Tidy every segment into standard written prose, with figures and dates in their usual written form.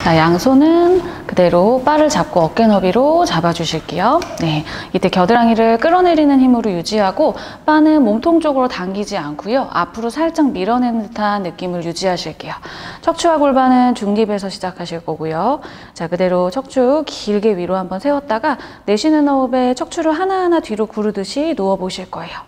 자, 양손은 그대로 바를 잡고 어깨 너비로 잡아주실게요. 네, 이때 겨드랑이를 끌어내리는 힘으로 유지하고 바는 몸통 쪽으로 당기지 않고요. 앞으로 살짝 밀어내는 듯한 느낌을 유지하실게요. 척추와 골반은 중립에서 시작하실 거고요. 자, 그대로 척추 길게 위로 한번 세웠다가 내쉬는 호흡에 척추를 하나하나 뒤로 구르듯이 누워보실 거예요.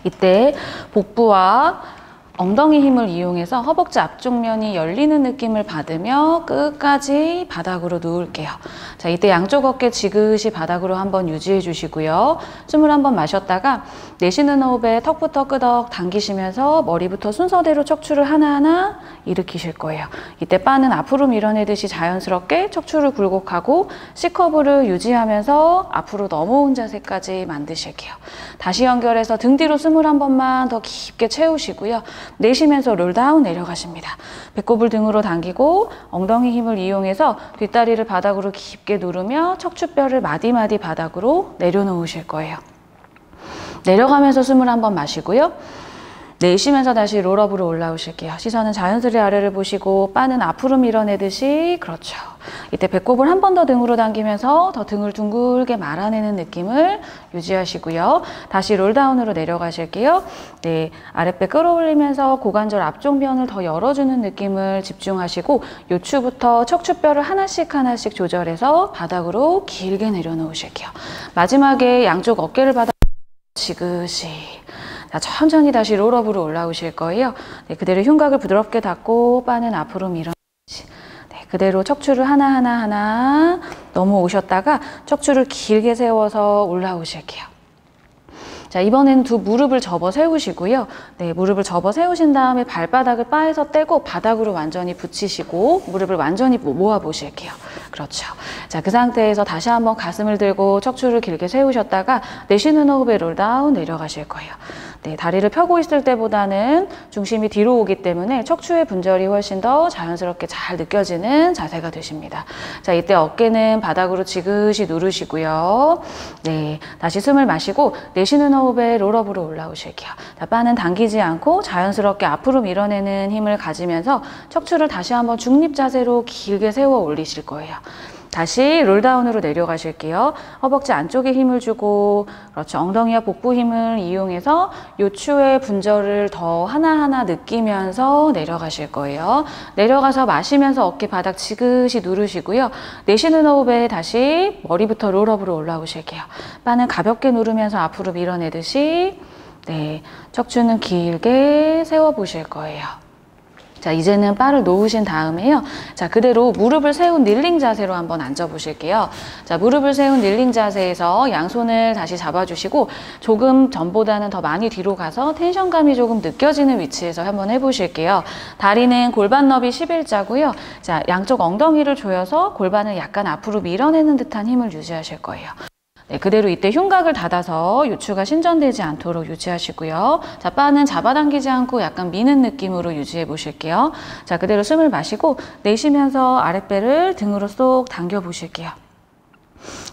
이때 복부와 엉덩이 힘을 이용해서 허벅지 앞쪽 면이 열리는 느낌을 받으며 끝까지 바닥으로 누울게요. 자, 이때 양쪽 어깨 지그시 바닥으로 한번 유지해 주시고요. 숨을 한번 마셨다가 내쉬는 호흡에 턱부터 끄덕 당기시면서 머리부터 순서대로 척추를 하나하나 일으키실 거예요. 이때 바는 앞으로 밀어내듯이 자연스럽게 척추를 굴곡하고 C커브를 유지하면서 앞으로 넘어온 자세까지 만드실게요. 다시 연결해서 등 뒤로 숨을 한 번만 더 깊게 채우시고요. 내쉬면서 롤다운 내려가십니다. 배꼽을 등으로 당기고 엉덩이 힘을 이용해서 뒷다리를 바닥으로 깊게 누르며 척추뼈를 마디마디 바닥으로 내려놓으실 거예요. 내려가면서 숨을 한번 마시고요. 내쉬면서 다시 롤업으로 올라오실게요. 시선은 자연스레 아래를 보시고 바는 앞으로 밀어내듯이 그렇죠. 이때 배꼽을 한 번 더 등으로 당기면서 더 등을 둥글게 말아내는 느낌을 유지하시고요. 다시 롤다운으로 내려가실게요. 네, 아랫배 끌어올리면서 고관절 앞쪽 면을 더 열어주는 느낌을 집중하시고 요추부터 척추뼈를 하나씩 하나씩 조절해서 바닥으로 길게 내려놓으실게요. 마지막에 양쪽 어깨를 바닥으로 지그시 자, 천천히 다시 롤업으로 올라오실 거예요. 네, 그대로 흉곽을 부드럽게 닫고 바는 앞으로 밀어. 네, 그대로 척추를 하나하나 넘어오셨다가 척추를 길게 세워서 올라오실게요. 자, 이번엔 두 무릎을 접어 세우시고요. 네, 무릎을 접어 세우신 다음에 발바닥을 바에서 떼고 바닥으로 완전히 붙이시고 무릎을 완전히 모아 보실게요. 그렇죠. 자, 그 상태에서 다시 한번 가슴을 들고 척추를 길게 세우셨다가 내쉬는 호흡에 롤다운 내려가실 거예요. 네, 다리를 펴고 있을 때보다는 중심이 뒤로 오기 때문에 척추의 분절이 훨씬 더 자연스럽게 잘 느껴지는 자세가 되십니다. 자, 이때 어깨는 바닥으로 지그시 누르시고요. 네, 다시 숨을 마시고 내쉬는 호흡에 롤업으로 올라오실게요. 자, 바는 당기지 않고 자연스럽게 앞으로 밀어내는 힘을 가지면서 척추를 다시 한번 중립 자세로 길게 세워 올리실 거예요. 다시 롤다운으로 내려가실게요. 허벅지 안쪽에 힘을 주고 그렇죠. 엉덩이와 복부 힘을 이용해서 요추의 분절을 더 하나하나 느끼면서 내려가실 거예요. 내려가서 마시면서 어깨 바닥 지그시 누르시고요. 내쉬는 호흡에 다시 머리부터 롤업으로 올라오실게요. 바는 가볍게 누르면서 앞으로 밀어내듯이 네, 척추는 길게 세워보실 거예요. 자, 이제는 바를 놓으신 다음에요. 자, 그대로 무릎을 세운 닐링 자세로 한번 앉아보실게요. 자, 무릎을 세운 닐링 자세에서 양손을 다시 잡아주시고 조금 전보다는 더 많이 뒤로 가서 텐션감이 조금 느껴지는 위치에서 한번 해보실게요. 다리는 골반 너비 11자고요. 자, 양쪽 엉덩이를 조여서 골반을 약간 앞으로 밀어내는 듯한 힘을 유지하실 거예요. 네, 그대로 이때 흉곽을 닫아서 요추가 신전되지 않도록 유지하시고요. 자, 바는 잡아당기지 않고 약간 미는 느낌으로 유지해 보실게요. 자, 그대로 숨을 마시고 내쉬면서 아랫배를 등으로 쏙 당겨 보실게요.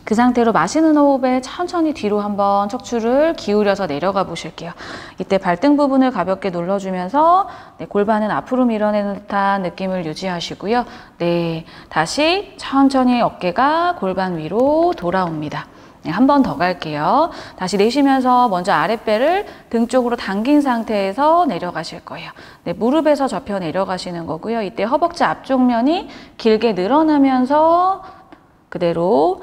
그 상태로 마시는 호흡에 천천히 뒤로 한번 척추를 기울여서 내려가 보실게요. 이때 발등 부분을 가볍게 눌러주면서 네, 골반은 앞으로 밀어내는 듯한 느낌을 유지하시고요. 네, 다시 천천히 어깨가 골반 위로 돌아옵니다. 네, 한 번 더 갈게요. 다시 내쉬면서 먼저 아랫배를 등 쪽으로 당긴 상태에서 내려가실 거예요. 네, 무릎에서 접혀 내려가시는 거고요. 이때 허벅지 앞쪽 면이 길게 늘어나면서 그대로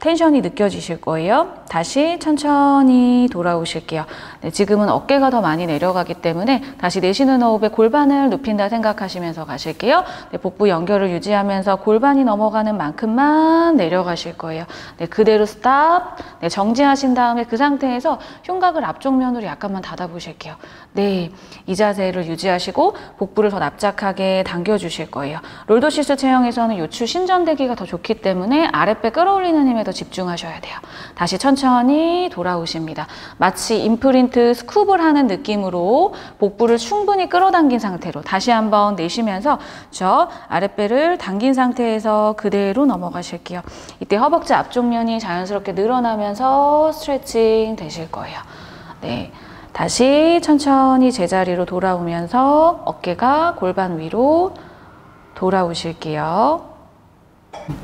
텐션이 느껴지실 거예요. 다시 천천히 돌아오실게요. 네, 지금은 어깨가 더 많이 내려가기 때문에 다시 내쉬는 호흡에 골반을 눕힌다 생각하시면서 가실게요. 네, 복부 연결을 유지하면서 골반이 넘어가는 만큼만 내려가실 거예요. 네, 그대로 스탑. 네, 정지하신 다음에 그 상태에서 흉곽을 앞쪽 면으로 약간만 닫아보실게요. 네, 이 자세를 유지하시고 복부를 더 납작하게 당겨주실 거예요. 롤더시스 체형에서는 요추 신전되기가 더 좋기 때문에 아랫배 끌어올리는 힘에 더 집중하셔야 돼요. 다시 천천히 돌아오십니다. 마치 임프린트 스쿱을 하는 느낌으로 복부를 충분히 끌어당긴 상태로 다시 한번 내쉬면서 저 아랫배를 당긴 상태에서 그대로 넘어가실게요. 이때 허벅지 앞쪽 면이 자연스럽게 늘어나면서 스트레칭 되실 거예요. 네, 다시 천천히 제자리로 돌아오면서 어깨가 골반 위로 돌아오실게요.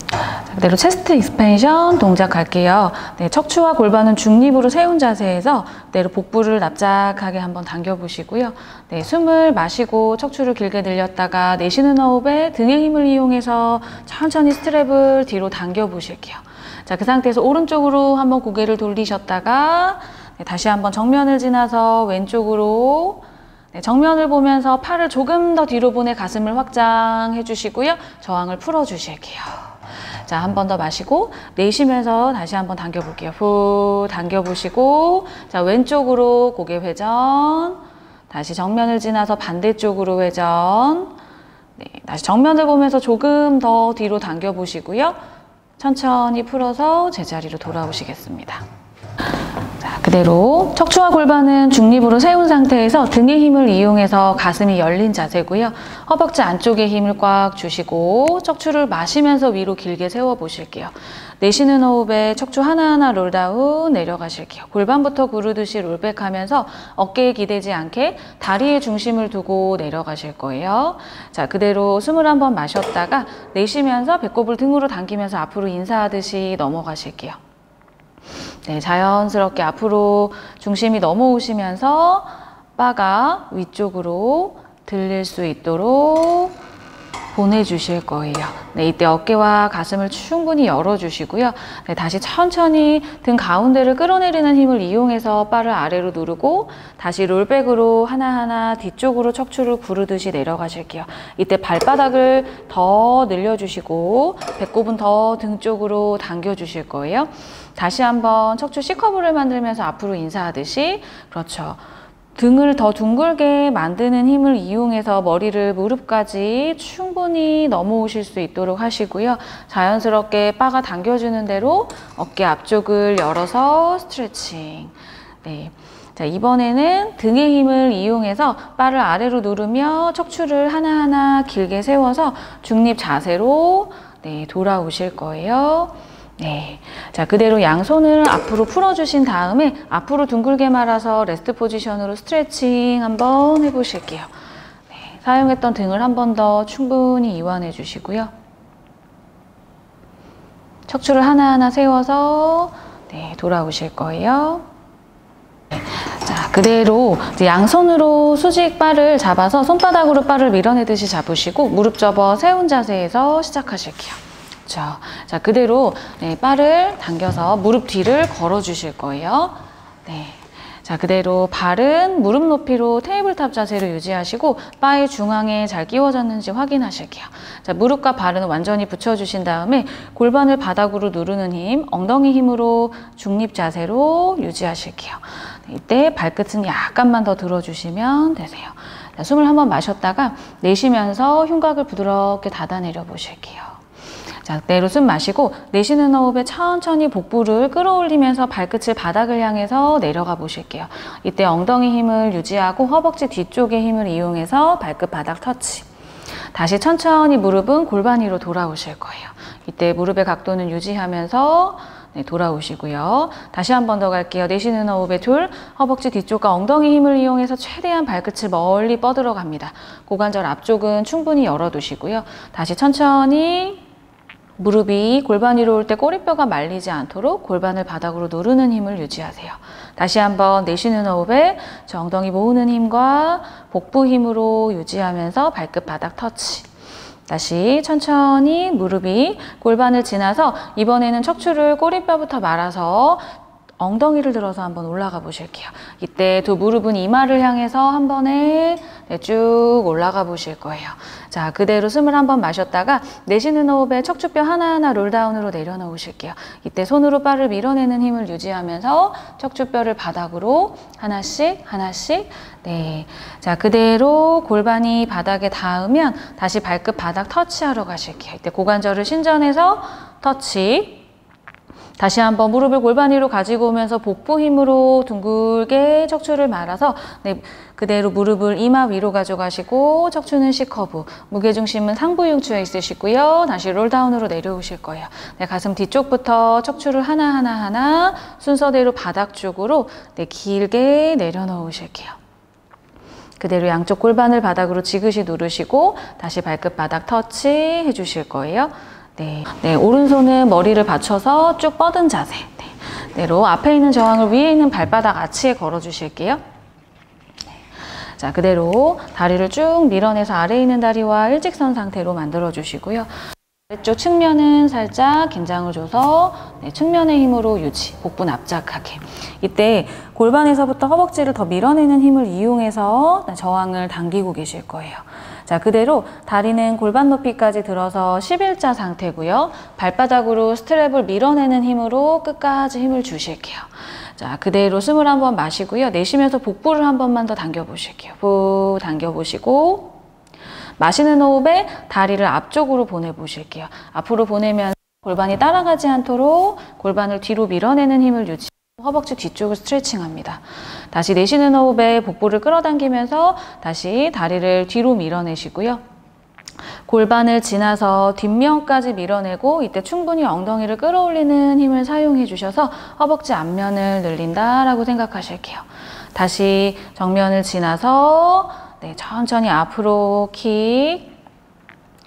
자, 그대로 체스트 익스펜션 동작 갈게요. 네, 척추와 골반은 중립으로 세운 자세에서 그대로 복부를 납작하게 한번 당겨보시고요. 네, 숨을 마시고 척추를 길게 늘렸다가 내쉬는 호흡에 등의 힘을 이용해서 천천히 스트랩을 뒤로 당겨보실게요. 자, 그 상태에서 오른쪽으로 한번 고개를 돌리셨다가 네, 다시 한번 정면을 지나서 왼쪽으로 네, 정면을 보면서 팔을 조금 더 뒤로 보내 가슴을 확장해 주시고요. 저항을 풀어 주실게요. 자, 한 번 더 마시고 내쉬면서 다시 한번 당겨 볼게요. 후 당겨 보시고 자, 왼쪽으로 고개 회전. 다시 정면을 지나서 반대쪽으로 회전. 네, 다시 정면을 보면서 조금 더 뒤로 당겨 보시고요. 천천히 풀어서 제자리로 돌아오시겠습니다. 자, 그대로 척추와 골반은 중립으로 세운 상태에서 등의 힘을 이용해서 가슴이 열린 자세고요. 허벅지 안쪽에 힘을 꽉 주시고 척추를 마시면서 위로 길게 세워 보실게요. 내쉬는 호흡에 척추 하나하나 롤다운 내려가실게요. 골반부터 구르듯이 롤백하면서 어깨에 기대지 않게 다리에 중심을 두고 내려가실 거예요. 자, 그대로 숨을 한번 마셨다가 내쉬면서 배꼽을 등으로 당기면서 앞으로 인사하듯이 넘어가실게요. 네, 자연스럽게 앞으로 중심이 넘어오시면서 바가 위쪽으로 들릴 수 있도록 보내주실 거예요. 네, 이때 어깨와 가슴을 충분히 열어주시고요. 네, 다시 천천히 등 가운데를 끌어내리는 힘을 이용해서 바를 아래로 누르고 다시 롤백으로 하나하나 뒤쪽으로 척추를 구르듯이 내려가실게요. 이때 발바닥을 더 늘려주시고 배꼽은 더 등 쪽으로 당겨주실 거예요. 다시 한번 척추 C커브를 만들면서 앞으로 인사하듯이 그렇죠. 등을 더 둥글게 만드는 힘을 이용해서 머리를 무릎까지 충분히 넘어오실 수 있도록 하시고요. 자연스럽게 바가 당겨주는 대로 어깨 앞쪽을 열어서 스트레칭. 네. 자, 이번에는 등의 힘을 이용해서 바를 아래로 누르며 척추를 하나하나 길게 세워서 중립 자세로 네, 돌아오실 거예요. 네, 자, 그대로 양손을 앞으로 풀어주신 다음에 앞으로 둥글게 말아서 레스트 포지션으로 스트레칭 한번 해보실게요. 네, 사용했던 등을 한 번 더 충분히 이완해 주시고요. 척추를 하나하나 세워서 네, 돌아오실 거예요. 네, 자, 그대로 이제 양손으로 수직 바를 잡아서 손바닥으로 바를 밀어내듯이 잡으시고 무릎 접어 세운 자세에서 시작하실게요. 자, 그대로 네, 바를 당겨서 무릎 뒤를 걸어 주실 거예요. 네. 자, 그대로 발은 무릎 높이로 테이블탑 자세로 유지하시고 바의 중앙에 잘 끼워졌는지 확인하실게요. 자, 무릎과 발은 완전히 붙여주신 다음에 골반을 바닥으로 누르는 힘, 엉덩이 힘으로 중립 자세로 유지하실게요. 네, 이때 발끝은 약간만 더 들어주시면 되세요. 자, 숨을 한번 마셨다가 내쉬면서 흉곽을 부드럽게 닫아내려 보실게요. 자, 그대로 숨 마시고 내쉬는 호흡에 천천히 복부를 끌어올리면서 발끝을 바닥을 향해서 내려가 보실게요. 이때 엉덩이 힘을 유지하고 허벅지 뒤쪽의 힘을 이용해서 발끝 바닥 터치. 다시 천천히 무릎은 골반 위로 돌아오실 거예요. 이때 무릎의 각도는 유지하면서 네, 돌아오시고요. 다시 한 번 더 갈게요. 내쉬는 호흡에 둘, 허벅지 뒤쪽과 엉덩이 힘을 이용해서 최대한 발끝을 멀리 뻗으러 갑니다. 고관절 앞쪽은 충분히 열어두시고요. 다시 천천히 무릎이 골반 위로 올 때 꼬리뼈가 말리지 않도록 골반을 바닥으로 누르는 힘을 유지하세요. 다시 한번 내쉬는 호흡에 저 엉덩이 모으는 힘과 복부 힘으로 유지하면서 발끝 바닥 터치. 다시 천천히 무릎이 골반을 지나서 이번에는 척추를 꼬리뼈부터 말아서 엉덩이를 들어서 한번 올라가 보실게요. 이때 두 무릎은 이마를 향해서 한 번에 네, 쭉 올라가 보실 거예요. 자, 그대로 숨을 한번 마셨다가 내쉬는 호흡에 척추뼈 하나하나 롤다운으로 내려놓으실게요. 이때 손으로 바를 밀어내는 힘을 유지하면서 척추뼈를 바닥으로 하나씩 하나씩 네, 자, 그대로 골반이 바닥에 닿으면 다시 발끝 바닥 터치하러 가실게요. 이때 고관절을 신전해서 터치. 다시 한번 무릎을 골반 위로 가지고 오면서 복부 힘으로 둥글게 척추를 말아서 네, 그대로 무릎을 이마 위로 가져가시고 척추는 C커브, 무게중심은 상부 흉추에 있으시고요. 다시 롤다운으로 내려오실 거예요. 네, 가슴 뒤쪽부터 척추를 하나하나 순서대로 바닥 쪽으로 네, 길게 내려놓으실게요. 그대로 양쪽 골반을 바닥으로 지그시 누르시고 다시 발끝 바닥 터치 해주실 거예요. 네, 오른손은 머리를 받쳐서 쭉 뻗은 자세. 네, 그대로 앞에 있는 저항을 위에 있는 발바닥 아치에 걸어주실게요. 자, 그대로 다리를 쭉 밀어내서 아래에 있는 다리와 일직선 상태로 만들어 주시고요. 아래쪽 측면은 살짝 긴장을 줘서 측면의 힘으로 유지, 복부 납작하게. 이때 골반에서부터 허벅지를 더 밀어내는 힘을 이용해서 저항을 당기고 계실 거예요. 자, 그대로 다리는 골반 높이까지 들어서 11자 상태고요. 발바닥으로 스트랩을 밀어내는 힘으로 끝까지 힘을 주실게요. 자, 그대로 숨을 한번 마시고요. 내쉬면서 복부를 한 번만 더 당겨보실게요. 후 당겨보시고 마시는 호흡에 다리를 앞쪽으로 보내보실게요. 앞으로 보내면 골반이 따라가지 않도록 골반을 뒤로 밀어내는 힘을 유지하고 허벅지 뒤쪽을 스트레칭합니다. 다시 내쉬는 호흡에 복부를 끌어당기면서 다시 다리를 뒤로 밀어내시고요. 골반을 지나서 뒷면까지 밀어내고 이때 충분히 엉덩이를 끌어올리는 힘을 사용해 주셔서 허벅지 앞면을 늘린다라고 생각하실게요. 다시 정면을 지나서 천천히 앞으로 킥.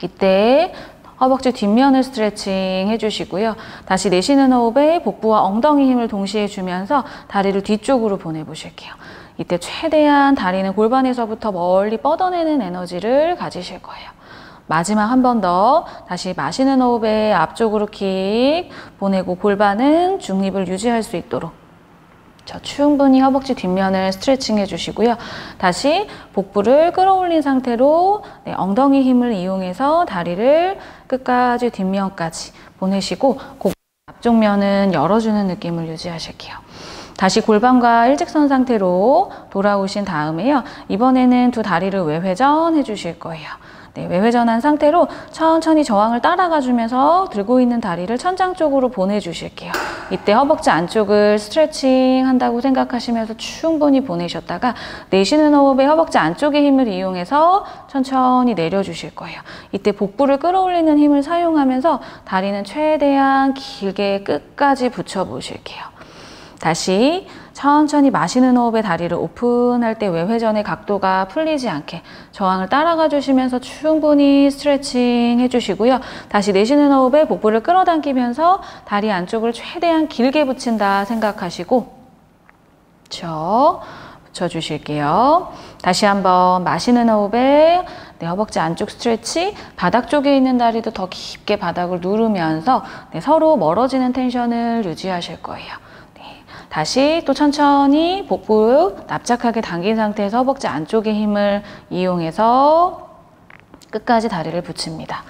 이때 허벅지 뒷면을 스트레칭 해주시고요. 다시 내쉬는 호흡에 복부와 엉덩이 힘을 동시에 주면서 다리를 뒤쪽으로 보내보실게요. 이때 최대한 다리는 골반에서부터 멀리 뻗어내는 에너지를 가지실 거예요. 마지막 한 번 더 다시 마시는 호흡에 앞쪽으로 킥 보내고 골반은 중립을 유지할 수 있도록 충분히 허벅지 뒷면을 스트레칭 해주시고요. 다시 복부를 끌어올린 상태로 엉덩이 힘을 이용해서 다리를 끝까지 뒷면까지 보내시고 앞쪽 면은 열어주는 느낌을 유지하실게요. 다시 골반과 일직선 상태로 돌아오신 다음에요. 이번에는 두 다리를 외회전 해주실 거예요. 외회전한 상태로 천천히 저항을 따라가 주면서 들고 있는 다리를 천장 쪽으로 보내주실게요. 이때 허벅지 안쪽을 스트레칭 한다고 생각하시면서 충분히 보내셨다가 내쉬는 호흡에 허벅지 안쪽의 힘을 이용해서 천천히 내려주실 거예요. 이때 복부를 끌어올리는 힘을 사용하면서 다리는 최대한 길게 끝까지 붙여보실게요. 다시 천천히 마시는 호흡에 다리를 오픈할 때 외회전의 각도가 풀리지 않게 저항을 따라가 주시면서 충분히 스트레칭 해주시고요. 다시 내쉬는 호흡에 복부를 끌어당기면서 다리 안쪽을 최대한 길게 붙인다 생각하시고 붙여주실게요. 다시 한번 마시는 호흡에 허벅지 안쪽 스트레치, 바닥 쪽에 있는 다리도 더 깊게 바닥을 누르면서 서로 멀어지는 텐션을 유지하실 거예요. 다시 또 천천히 복부 납작하게 당긴 상태에서 허벅지 안쪽의 힘을 이용해서 끝까지 다리를 붙입니다.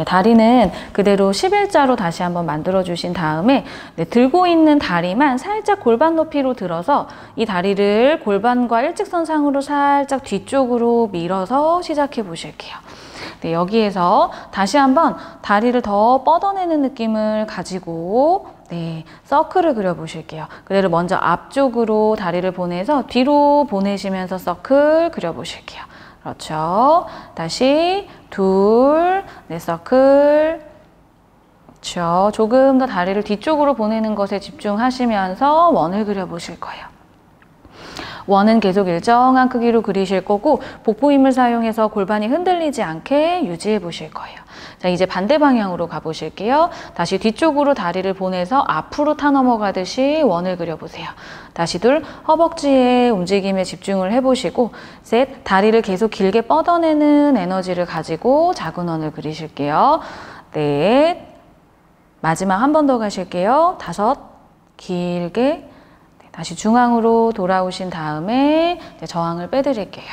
다리는 그대로 11자로 다시 한번 만들어 주신 다음에 들고 있는 다리만 살짝 골반 높이로 들어서 이 다리를 골반과 일직선상으로 살짝 뒤쪽으로 밀어서 시작해 보실게요. 여기에서 다시 한번 다리를 더 뻗어내는 느낌을 가지고 서클을 그려보실게요. 그대로 먼저 앞쪽으로 다리를 보내서 뒤로 보내시면서 서클 그려보실게요. 그렇죠. 다시 둘, 서클. 그렇죠. 조금 더 다리를 뒤쪽으로 보내는 것에 집중하시면서 원을 그려보실 거예요. 원은 계속 일정한 크기로 그리실 거고 복부 힘을 사용해서 골반이 흔들리지 않게 유지해 보실 거예요. 자, 이제 반대 방향으로 가보실게요. 다시 뒤쪽으로 다리를 보내서 앞으로 타 넘어가듯이 원을 그려보세요. 다시 둘, 허벅지의 움직임에 집중을 해보시고 셋, 다리를 계속 길게 뻗어내는 에너지를 가지고 작은 원을 그리실게요. 넷, 마지막 한 번 더 가실게요. 다섯, 길게 다시 중앙으로 돌아오신 다음에 저항을 빼드릴게요.